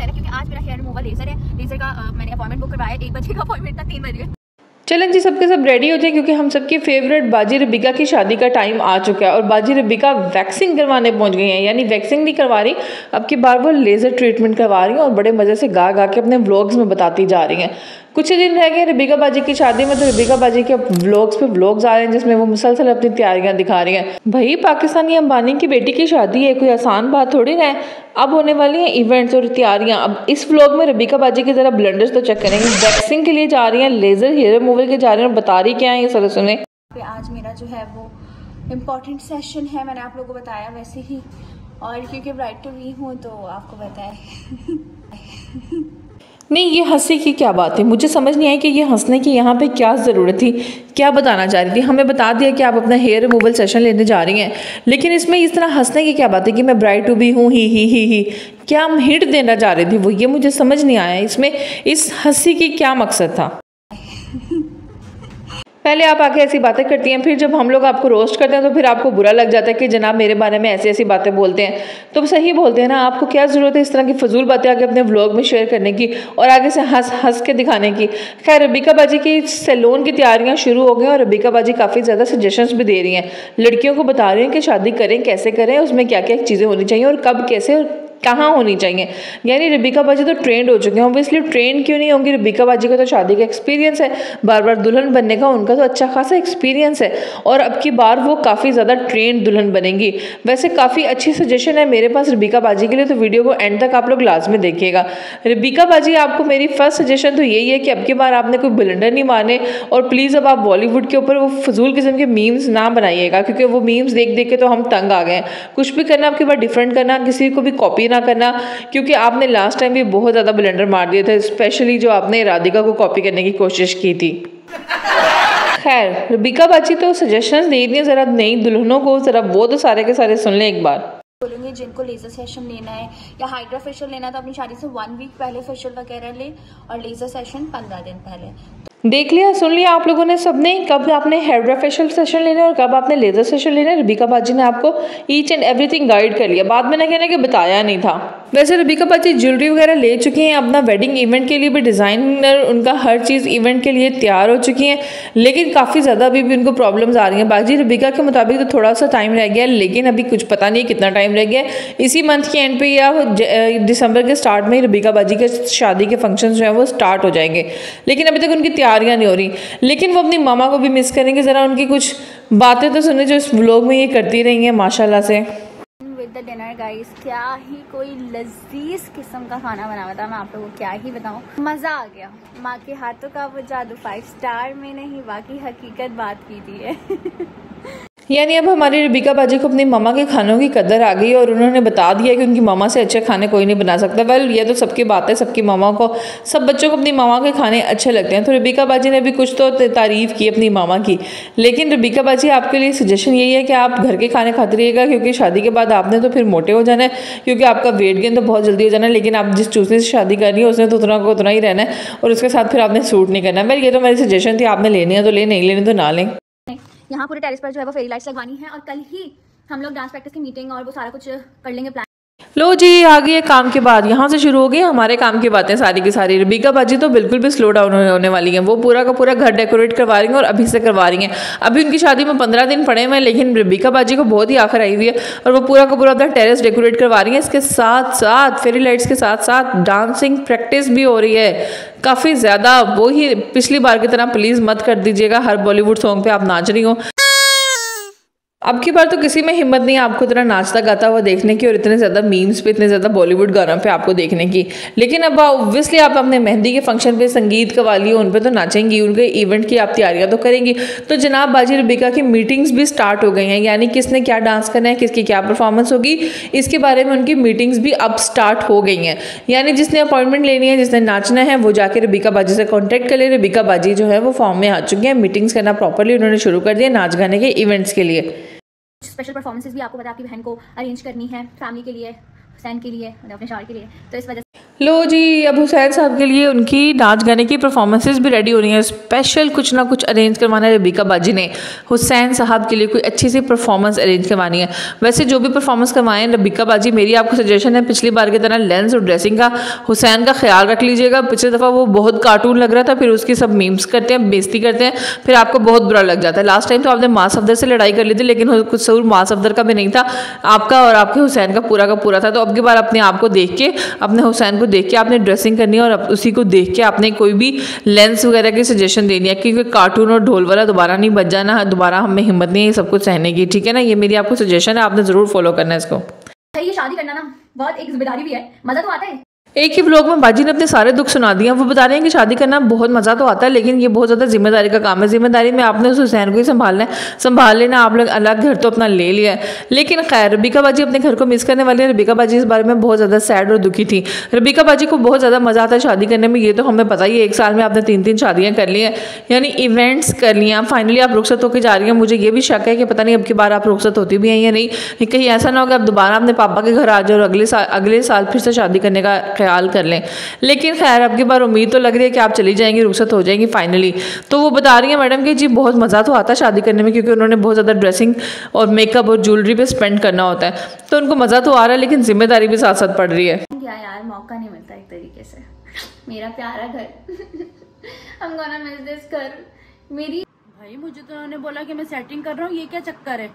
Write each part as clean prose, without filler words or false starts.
पहले, क्योंकि आज मेरा हेयर रिमूवल लेजर है। लेजर का मैंने अपॉइंटमेंट बुक करवाया, 1 बजे का अपॉइंटमेंट था, 3 बज गए। चलें जी, सबके सब रेडी हो जाए क्योंकि हम सबकी फेवरेट बाजी रबीका की शादी का टाइम आ चुका है और बाजी रबीका वैक्सिंग करवाने पहुंच गई हैं। यानी वैक्सिंग नहीं करवा रही, अब की बार वो लेज़र ट्रीटमेंट करवा रही हैं और बड़े मज़े से गा गा के अपने व्लॉग्स में बताती जा रही हैं। कुछ ही दिन रह गए रबीका बाजी की शादी में, तो रबीका बाजी के व्लॉग्स पे व्लॉग्स आ रहे हैं जिसमें वो मुसलसल अपनी तैयारियां दिखा रही हैं। भाई, पाकिस्तानी अंबानी की बेटी की शादी है, कोई आसान बात थोड़ी ना है। अब होने वाली हैं इवेंट्स और तैयारियां। अब इस व्लॉग में रबीका बाजी की जरा ब्लंडर्स तो चेक करेंगे। वैक्सिंग के लिए जा रही हैं, लेजर हेयर रिमूवल के जा रही हैं और बता रही क्या है ये सारा सुने। आज मेरा जो है वो इम्पोर्टेंट सेशन है, मैंने आप लोगों को बताया वैसे ही, और क्योंकि ब्राइड टू बी हूँ तो आपको पता है। नहीं, ये हंसी की क्या बात है, मुझे समझ नहीं आई कि ये हंसने की यहाँ पे क्या ज़रूरत थी, क्या बताना चाह रही थी। हमें बता दिया कि आप अपना हेयर रिमूवल सेशन लेने जा रही हैं, लेकिन इसमें इस तरह हंसने की क्या बात है कि मैं ब्राइड टू बी हूँ, ही क्या हम हिंट देना चाह रही थी वो, ये मुझे समझ नहीं आया। इसमें इस हंसी की क्या मकसद था। पहले आप आके ऐसी बातें करती हैं, फिर जब हम लोग आपको रोस्ट करते हैं तो फिर आपको बुरा लग जाता है कि जनाब मेरे बारे में ऐसी ऐसी बातें बोलते हैं। तो सही बोलते हैं ना, आपको क्या ज़रूरत है इस तरह की फजूल बातें आके अपने व्लॉग में शेयर करने की और आगे से हंस हंस के दिखाने की। खैर, रबीका बाजी की सैलून की तैयारियां शुरू हो गई और रबीका बाजी काफ़ी ज़्यादा सजेशंस भी दे रही हैं, लड़कियों को बता रही हैं कि शादी करें कैसे करें, उसमें क्या क्या चीज़ें होनी चाहिए और कब कैसे और कहाँ होनी चाहिए। यानी रबीका बाजी तो ट्रेंड हो चुके हैं। ऑब्वियसली ट्रेंड क्यों नहीं होंगी, रबीका बाजी का तो शादी का एक्सपीरियंस है, बार बार दुल्हन बनने का उनका तो अच्छा खासा एक्सपीरियंस है और अब की बार वो काफ़ी ज़्यादा ट्रेंड दुल्हन बनेंगी। वैसे काफ़ी अच्छी सजेशन है मेरे पास रबीका बाजी के लिए, तो वीडियो को एंड तक आप लोग लाजमी देखिएगा। रबीका बाजी, आपको मेरी फर्स्ट सजेशन तो यही है कि अब की बार आपने कोई ब्लंडर नहीं मारने और प्लीज़ अब आप बॉलीवुड के ऊपर वो फजूल किस्म के मीम्स ना बनाइएगा, क्योंकि वो मीम्स देख देख के तो हम तंग आ गए हैं। कुछ भी करना आपके बार डिफरेंट करना, किसी को भी कॉपी ना करना, क्योंकि आपने लास्ट टाइम भी बहुत ज़्यादा ब्लंडर मार दिए थे, स्पेशली जो आपने राधिका को कॉपी करने की कोशिश की थी। खैर, रबीका बाजी तो सजेशंस दे रही हैं, ज़रा नई दुल्हनों को ज़रा वो तो सारे के सारे सुन लें एक बार। बोलूँगी जिनको लेज़र सेशन लेना है या हाइड्रा फेशियल लेना है तो अपनी शादी से 1 वीक पहले फेशियल वगैरह ले, और लेज़र सेशन 15 दिन पहले। देख लिया, सुन लिया आप लोगों ने सबने, कब आपने हाइड्रा फेशियल सेशन लेना है और कब आपने लेजर सेशन लेना है। रबीका बाजी ने आपको ईच एंड एवरीथिंग गाइड कर लिया, बाद में ना कहना कि बताया नहीं था। वैसे रबीका बाजी ज्वेलरी वगैरह ले चुकी हैं, अपना वेडिंग इवेंट के लिए भी डिज़ाइनर उनका हर चीज़ इवेंट के लिए तैयार हो चुकी हैं, लेकिन काफ़ी ज़्यादा अभी भी उनको प्रॉब्लम्स आ रही हैं। बाजी रबीका के मुताबिक तो थोड़ा सा टाइम रह गया, लेकिन अभी कुछ पता नहीं कितना टाइम रह गया। इसी मंथ के एंड पे या दिसंबर के स्टार्ट में रबीका बाजी के शादी के फंक्शन जो है वो स्टार्ट हो जाएंगे, लेकिन अभी तक उनकी तैयारियाँ नहीं हो रही। लेकिन वो अपनी मामा को भी मिस करेंगे, ज़रा उनकी कुछ बातें तो सुने जो इस व्लॉग में ये करती रही हैं माशाल्लाह से। विद द डिनर गाइस, क्या ही कोई लजीज किस्म का खाना बना हुआ था, मैं आप लोगों को क्या ही बताऊं, मज़ा आ गया। माँ के हाथों का वो जादू 5 स्टार में नहीं, बाकी हकीकत बात की थी है। यानी अब हमारी रबीका बाजी को अपनी मामा के खानों की कदर आ गई और उन्होंने बता दिया कि उनकी मामा से अच्छे खाने कोई नहीं बना सकता। वेल, ये तो सबकी बात है, सबकी मामा को, सब बच्चों को अपनी मामा के खाने अच्छे लगते हैं। तो रबीका बाजी ने भी कुछ तो तारीफ़ की अपनी मामा की, लेकिन रबीका बाजी आपके लिए सजेशन यही है कि आप घर के खाने खाते रहिएगा, क्योंकि शादी के बाद आपने तो फिर मोटे हो जाना है, क्योंकि आपका वेट गेन तो बहुत जल्दी हो जाना है। लेकिन आप जिस चूसने से शादी करनी है उसने तो उतना को उतना ही रहना है और उसके साथ फिर आपने सूट नहीं करना है। वेल, ये तो मेरी सजेशन थी, आपने लेनी है तो ले, नहीं लेनी तो ना लें। यहाँ पूरे टेरेस पर जो है वो फेरी लाइट्स लगवानी है और कल ही हम लोग डांस प्रैक्टिस की मीटिंग और वो सारा कुछ कर लेंगे प्लान। लो जी, आ गई है काम के बाद, यहाँ से शुरू हो गई हमारे काम की बातें सारी की सारी। रबीका बाजी तो बिल्कुल भी स्लो डाउन होने वाली हैं, वो पूरा का पूरा घर डेकोरेट करवा रही हैं और अभी से करवा रही हैं। अभी उनकी शादी में 15 दिन पड़े हुए हैं, लेकिन रबीका बाजी को बहुत ही आखिर आई हुई है और वो पूरा का पूरा अपना टेरेस डेकोरेट करवा रही हैं। इसके साथ साथ फेरी लाइट्स के साथ साथ डांसिंग प्रैक्टिस भी हो रही है काफ़ी ज़्यादा। वो ही पिछली बार की तरह प्लीज़ मत कर दीजिएगा हर बॉलीवुड सॉन्ग पर आप नाच रही हो। अब की बार तो किसी में हिम्मत नहीं है आपको इतना नाचता गाता हुआ देखने की और इतने ज़्यादा मीम्स पे, इतने ज़्यादा बॉलीवुड गानों पे आपको देखने की। लेकिन अब ऑब्वियसली आप अपने मेहंदी के फंक्शन पे संगीत कवाली उन पे तो नाचेंगी, उनके इवेंट की आप तैयारियां तो करेंगी। तो जनाब बाजी रबीका की मीटिंग्स भी स्टार्ट हो गई हैं, यानी किसने क्या डांस करना है, किसकी क्या परफॉर्मेंस होगी, इसके बारे में उनकी मीटिंग्स भी अब स्टार्ट हो गई हैं। यानी जिसने अपॉइंटमेंट लेनी है, जिसने नाचना है, वो जाके रबीका बाजी से कॉन्टैक्ट कर ले। रबीका बाजी जो है वो फॉर्म में आ चुकी है, मीटिंग्स करना प्रॉपरली उन्होंने शुरू कर दिया नाच गाने के इवेंट्स के लिए। स्पेशल परफॉर्मेंसेस भी आपको पता आपकी बहन को अरेंज करनी है, फैमिली के लिए, हुसैन के लिए, मतलब अपने शौहर के लिए, तो इस वजह से लो जी, अब हुसैन साहब के लिए उनकी नाच गाने की परफॉर्मेंसेस भी रेडी हो रही हैं। स्पेशल कुछ ना कुछ अरेंज करवाना है रबीका बाजी ने हुसैन साहब के लिए, कोई अच्छी सी परफॉर्मेंस अरेंज करवानी है। वैसे जो भी परफॉर्मेंस करवाएं रबीका बाजी, मेरी आपको सजेशन है पिछली बार की तरह लेंस और ड्रेसिंग का हुसैन का ख्याल रख लीजिएगा। पिछली दफ़ा वो बहुत कार्टून लग रहा था, फिर उसकी सब मीम्स करते हैं, बेइज्जती करते हैं, फिर आपको बहुत बुरा लग जाता है। लास्ट टाइम तो आपने माँ सफदर से लड़ाई कर ली थी, लेकिन कुछ कसूर माँ सफदर का भी नहीं था, आपका और आपके हुसैन का पूरा था। तो अब की बार अपने आप को देख के, अपने हुसैन को देख के आपने ड्रेसिंग करनी है और उसी को देख के आपने कोई भी लेंस वगैरह की सजेशन देनी है, क्योंकि कार्टून और ढोल वाला दोबारा नहीं बच जाना, दोबारा हमें हिम्मत नहीं है सब कुछ सहने की, ठीक है ना। ये मेरी आपको सजेशन है, आपने जरूर फॉलो करना है इसको। ये शादी करना ना बहुत एक जिम्मेदारी भी है, मजा तो आता है। एक ही व्लॉग में बाजी ने अपने सारे दुख सुना दिए। वो बता रहे हैं कि शादी करना बहुत मज़ा तो आता है, लेकिन ये बहुत ज़्यादा जिम्मेदारी का काम है। जिम्मेदारी में आपने उस हुसैन को ही संभालना है, संभाल लेना। आप लोग अलग घर तो अपना ले लिया है, लेकिन खैर रबीका बाजी अपने घर को मिस करने वाली है। रबीका बाजी इस बारे में बहुत ज़्यादा सैड और दुखी थी। रबीका बाजी को बहुत ज़्यादा मज़ा आता है शादी करने में, ये तो हमें पता ही है। एक साल में आपने 3 शादियाँ कर ली हैं, यानी इवेंट्स कर लिया। फाइनली आप रुखसत होकर जा रही हैं। मुझे ये भी शक है कि पता नहीं अब की बार आप रुखसत होती भी हैं या नहीं, कहीं ऐसा ना हो कि आप दोबारा अपने पापा के घर आ जाओ और अगले साल फिर से शादी करने का ख्याल कर लें। लेकिन खैर अब की बार उम्मीद तो लग रही है कि आप चली जाएंगी, रुखसत हो जाएंगी फाइनली। तो वो बता रही है मैडम कि जी बहुत मज़ा तो आता है शादी करने में, क्योंकि उन्होंने बहुत ज़्यादा ड्रेसिंग और मेकअप और ज्वेलरी पे स्पेंड करना होता है, तो उनको मज़ा तो आ रहा है, लेकिन जिम्मेदारी भी साथ साथ पड़ रही है। क्या यार, मौका नहीं मिलता एक तरीके से, मेरा प्यारा घर I'm gonna miss this घर। मेरी भाई मुझे तो उन्होंने बोला कि मैं सेटिंग कर रहा हूँ, ये क्या चक्कर है?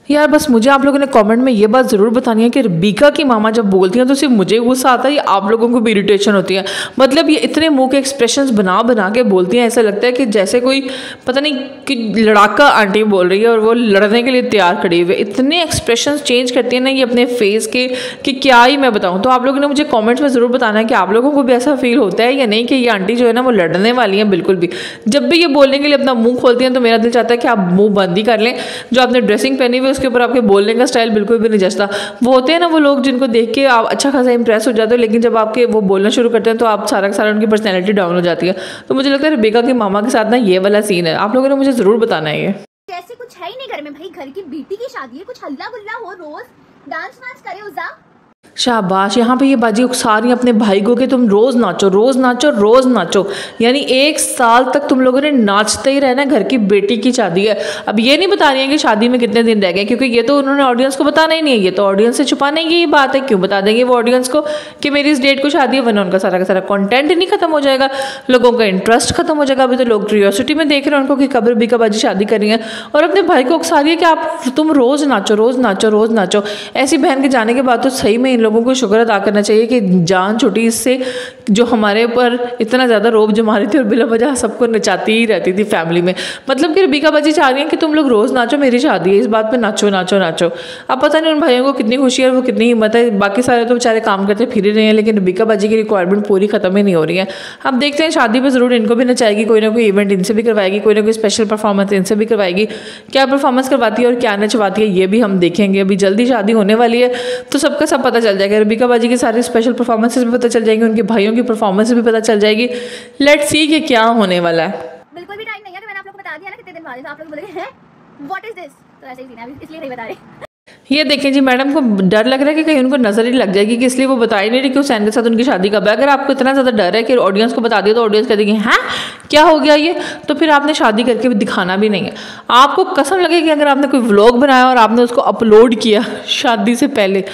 यार बस मुझे आप लोगों ने कमेंट में ये बात ज़रूर बतानी है कि रबीका की मामा जब बोलती हैं तो सिर्फ मुझे गुस्सा आता है या आप लोगों को भी इरिटेशन होती है। मतलब ये इतने मुंह के एक्सप्रेशंस बना के बोलती हैं, ऐसा लगता है कि जैसे कोई पता नहीं कि लड़ाका आंटी बोल रही है और वो लड़ने के लिए तैयार खड़ी हुई है। इतने एक्सप्रेशंस चेंज करती हैं ना ये अपने फेस के कि क्या ही मैं बताऊँ। तो आप लोगों ने मुझे कॉमेंट्स में ज़रूर बताना है कि आप लोगों को भी ऐसा फील होता है या नहीं कि ये आंटी जो है ना वो लड़ने वाली हैं। बिल्कुल भी, जब भी ये बोलने के लिए अपना मुँह खोलती हैं तो मेरा दिल चाहता है कि आप मुँह बंद ही कर लें। जो आपने ड्रेसिंग पहनी हुई है उसके ऊपर आपके बोलने का स्टाइल बिल्कुल भी नहीं जचता। वो होते हैं ना वो लोग जिनको देख के आप अच्छा खासा इंप्रेस हो जाते हो, लेकिन जब आपके वो बोलना शुरू करते हैं तो आप सारा उनकी पर्सनैलिटी डाउन हो जाती है। तो मुझे लगता है रबीका की मामा के साथ ना ये वाला सीन है। आप लोगों ने मुझे ज़रूर बताना है। ये जैसे कुछ है ही नहीं घर में भाई, घर की बेटी की शादी है, कुछ हल्ला गुल्ला हो, रोज डांस वांस करे उजा। शाबाश, यहाँ पे ये बाजी उकसा रही हैं अपने भाई को कि तुम रोज़ नाचो रोज़ नाचो रोज़ नाचो, यानी 1 साल तक तुम लोगों ने नाचते ही रहना। घर की बेटी की शादी है। अब ये नहीं बता रही है कि शादी में कितने दिन रह गए, क्योंकि ये तो उन्होंने ऑडियंस को बताना ही नहीं है। ये तो ऑडियंस से छुपाने की बात है। क्यों बता देंगे वो ऑडियंस को कि मेरी इस डेट को शादी है, वरना उनका सारा का सारा कॉन्टेंट नहीं खत्म हो जाएगा, लोगों का इंटरेस्ट खत्म हो जाएगा। अभी तो लोग क्यूरियोसिटी में देख रहे हैं उनको कि कब रबीका बाजी शादी कर रही है, और अपने भाई को उकसा रही है कि तुम रोज़ नाचो रोज़ नाचो रोज़ नाचो। ऐसी बहन के जाने के बाद तो सही में इन लोगों को शुक्र अदा करना चाहिए कि जान छुटी इससे, जो हमारे ऊपर इतना ज़्यादा रोब जमा रही थी और बिला वजह सबको नचाती ही रहती थी फैमिली में। मतलब कि रबीका बाजी चाह रही हैं कि तुम लोग रोज़ नाचो, मेरी शादी है, इस बात पे नाचो नाचो नाचो। अब पता नहीं उन भाइयों को कितनी खुशी है और वो कितनी हिम्मत है। बाकी सारे तो बेचारे काम करते फिर ही रहे हैं, लेकिन रबीका बाजी की रिक्वायरमेंट पूरी खत्म ही नहीं हो रही है। अब देखते हैं शादी पर ज़रूर इनको भी नचाएगी, कोई ना कोई इवेंट इनसे भी करवाएगी, कोई ना कोई स्पेशल परफॉर्मेंस इनसे भी करवाएगी। क्या परफॉर्मेंस करवाती है और क्या नचवाती है ये भी हम देखेंगे। अभी जल्दी शादी होने वाली है तो सबका सब पता चल जाएगा। रबीका बाजी की सारी स्पेशल परफॉर्मेंसेस भी पता चल जाएंगी, उनके भाइयों की परफॉर्मेंस भी पता चल जाएगी। लेट्स सी कि क्या होने वाला है। बिल्कुल भी टाइम नहीं है, तो मैंने आप लोगों को बता दिया ना कितने दिन बाद, तो आप लोग बोलेंगे हैं व्हाट इज दिस, तो ऐसे ही सीन है, इसलिए नहीं बता रहे। ये देखें जी, मैडम को डर लग रहा है कि कहीं उनको नजर ही लग जाएगी, कि इसलिए वो बता ही नहीं रही कि हुसैन के साथ उनकी शादी कब है। अगर आपको इतना ज़्यादा डर है कि ऑडियंस को बता दिया तो ऑडियंस कह देगी हाँ क्या हो गया ये, तो फिर आपने शादी करके भी दिखाना भी नहीं है। आपको कसम लगेगी अगर आपने कोई व्लॉग बनाया और आपने उसको अपलोड किया शादी से पहले,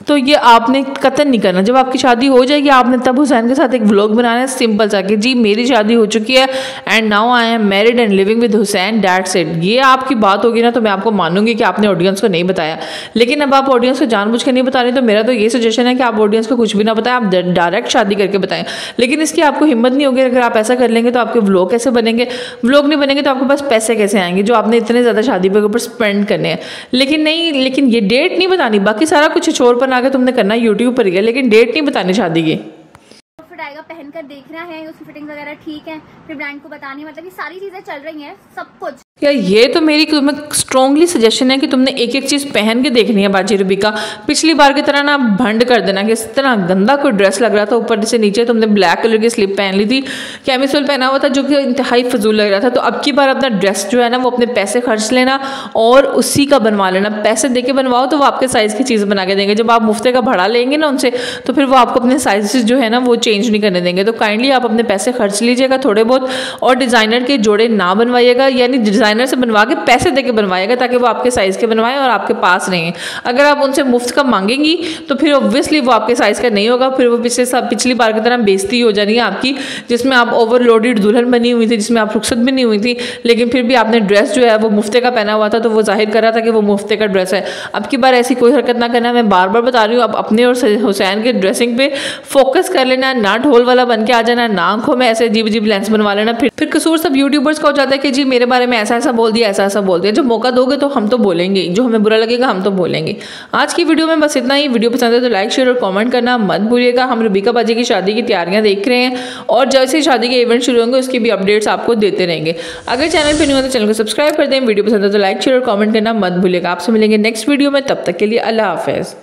तो ये आपने कतई नहीं करना। जब आपकी शादी हो जाएगी आपने तब हुसैन के साथ एक व्लॉग बनाना है सिंपल सा कि जी मेरी शादी हो चुकी है and now I am married and living with Hussain, that's it. ये आपकी बात होगी ना तो मैं आपको मानूंगी कि आपने ऑडियंस को नहीं बताया। लेकिन अब आप ऑडियंस को जानबूझ के नहीं बता रहे, तो मेरा तो ये सजेशन है कि आप ऑडियंस को कुछ भी ना बताएं, आप डायरेक्ट शादी करके बताएं। लेकिन इसकी आपको हिम्मत नहीं होगी। अगर आप ऐसा कर लेंगे तो आपके व्लॉग कैसे बनेंगे, व्लॉग नहीं बनेंगे तो आपके पास पैसे कैसे आएंगे जो आपने इतने ज़्यादा शादी के ऊपर स्पेंड करने हैं। लेकिन ये डेट नहीं बतानी, बाकी सारा कुछ छोड़ पर आके तुमने करना यूट्यूब पर ही है, लेकिन डेट नहीं बतानी शादी की। फिट आएगा, पहनकर देखना है उसकी फिटिंग वगैरह ठीक है, फिर ब्रांड को बतानी, मतलब ये सारी चीज़ें चल रही हैं सब कुछ। यार ये तो मेरी तुम्हें स्ट्रॉन्गली सजेशन है कि तुमने एक एक चीज़ पहन के देखनी है बाजी रूबिका। पिछली बार की तरह ना भंड कर देना कि इस तरह गंदा कोई ड्रेस लग रहा था, ऊपर से नीचे तुमने ब्लैक कलर की स्लिप पहन ली थी, कैमिसोल पहना हुआ था जो कि इंतहाई फजूल लग रहा था। तो अब की बार अपना ड्रेस जो है ना वो अपने पैसे खर्च लेना और उसी का बनवा लेना। पैसे दे के बनवाओ तो वो आपके साइज़ की चीज़ बना के देंगे। जब आप मुफ्ते का भाड़ा लेंगे ना उनसे तो फिर वो आपको अपने साइज जो है ना वो चेंज नहीं करने देंगे। तो काइंडली आप अपने पैसे खर्च लीजिएगा थोड़े बहुत, और डिज़ाइनर के जोड़े ना बनवाइएगा, यानी डिज़ाइनर से बनवा के पैसे देके बनवाएगा ताकि वो आपके साइज़ के बनवाएं और आपके पास रहें। अगर आप उनसे मुफ्त का मांगेंगी तो फिर ऑब्वियसली वो आपके साइज़ का नहीं होगा, फिर वो पिछली बार की तरह बेइज्जती हो जानी है आपकी, जिसमें आप ओवरलोडेड दुल्हन बनी हुई थी, जिसमें आप रुखसत भी नहीं हुई थी, लेकिन फिर भी आपने ड्रेस जो है वो मुफ्ते का पहना हुआ था तो वो जाहिर कर रहा था कि वो मुफ्ते का ड्रेस है। अब की बार ऐसी कोई हरकत ना करना, मैं बार बार बता रही हूँ। अब अपने और हुसैन के ड्रेसिंग पे फोकस कर लेना, ना ढोल वाला बन के आ जाना, ना आंखों में ऐसे अजीब अजीब लेंस बनवा लेना। फिर कसूर सब यूट्यूबर्स का हो जाता है कि जी मेरे बारे में ऐसा ऐसा बोल दिया, ऐसा ऐसा बोल दिया। जब मौका दोगे तो हम तो बोलेंगे, जो हमें बुरा लगेगा हम तो बोलेंगे। आज की वीडियो में बस इतना ही। वीडियो पसंद है तो लाइक शेयर और कमेंट करना मत भूलिएगा। हम रूबिका बाजी की शादी की तैयारियां देख रहे हैं और जैसे ही शादी के इवेंट शुरू होंगे उसकी भी अपडेट्स आपको देते रहेंगे। अगर चैनल पर नहीं हो तो चैनल को सब्सक्राइब कर दें। वीडियो पसंद है तो लाइक शेयर और कमेंट करना मत भूलिएगा। आपसे मिलेंगे नेक्स्ट वीडियो में, तब तक के लिए अल्लाह हाफिज़।